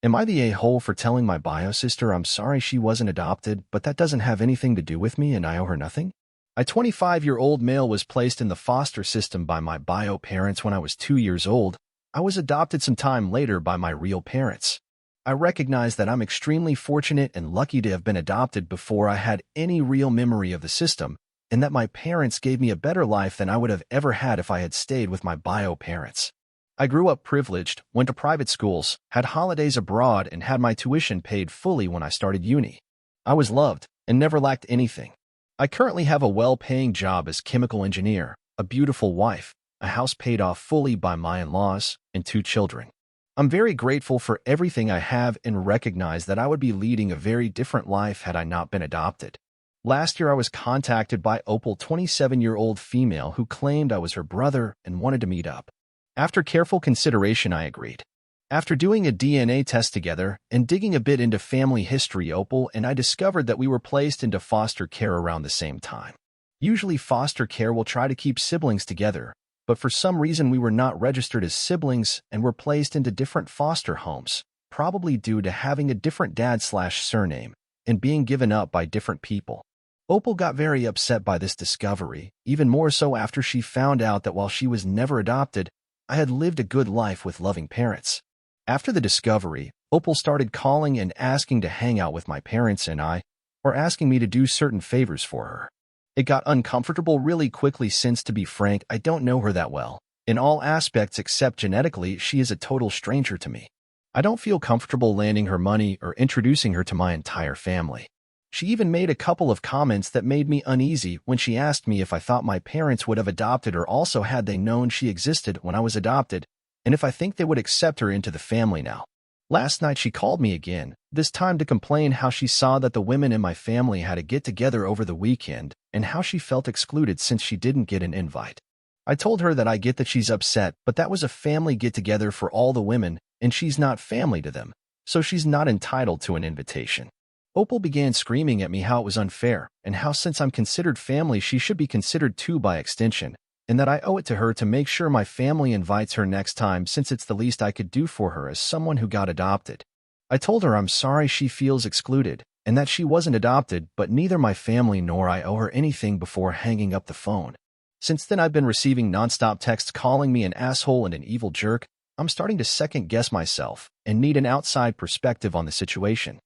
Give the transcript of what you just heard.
Am I the a-hole for telling my bio sister I'm sorry she wasn't adopted, but that doesn't have anything to do with me and I owe her nothing? A 25-year-old male was placed in the foster system by my bio parents when I was 2 years old. I was adopted some time later by my real parents. I recognize that I'm extremely fortunate and lucky to have been adopted before I had any real memory of the system, and that my parents gave me a better life than I would have ever had if I had stayed with my bio parents. I grew up privileged, went to private schools, had holidays abroad, and had my tuition paid fully when I started uni. I was loved and never lacked anything. I currently have a well-paying job as chemical engineer, a beautiful wife, a house paid off fully by my in-laws, and 2 children. I'm very grateful for everything I have and recognize that I would be leading a very different life had I not been adopted. Last year I was contacted by Opal, 27-year-old female who claimed I was her brother and wanted to meet up. After careful consideration, I agreed. After doing a DNA test together and digging a bit into family history, Opal and I discovered that we were placed into foster care around the same time. Usually foster care will try to keep siblings together, but for some reason we were not registered as siblings and were placed into different foster homes, probably due to having a different dad/surname and being given up by different people. Opal got very upset by this discovery, even more so after she found out that while she was never adopted, I had lived a good life with loving parents. After the discovery, Opal started calling and asking to hang out with my parents and I, or asking me to do certain favors for her. It got uncomfortable really quickly since, to be frank, I don't know her that well. In all aspects except genetically, she is a total stranger to me. I don't feel comfortable lending her money or introducing her to my entire family. She even made a couple of comments that made me uneasy when she asked me if I thought my parents would have adopted her also had they known she existed when I was adopted, and if I think they would accept her into the family now. Last night she called me again, this time to complain how she saw that the women in my family had a get-together over the weekend and how she felt excluded since she didn't get an invite. I told her that I get that she's upset, but that was a family get-together for all the women, and she's not family to them, so she's not entitled to an invitation. Opal began screaming at me how it was unfair, and how since I'm considered family she should be considered too by extension, and that I owe it to her to make sure my family invites her next time since it's the least I could do for her as someone who got adopted. I told her I'm sorry she feels excluded, and that she wasn't adopted, but neither my family nor I owe her anything before hanging up the phone. Since then I've been receiving nonstop texts calling me an asshole and an evil jerk. I'm starting to second-guess myself and need an outside perspective on the situation.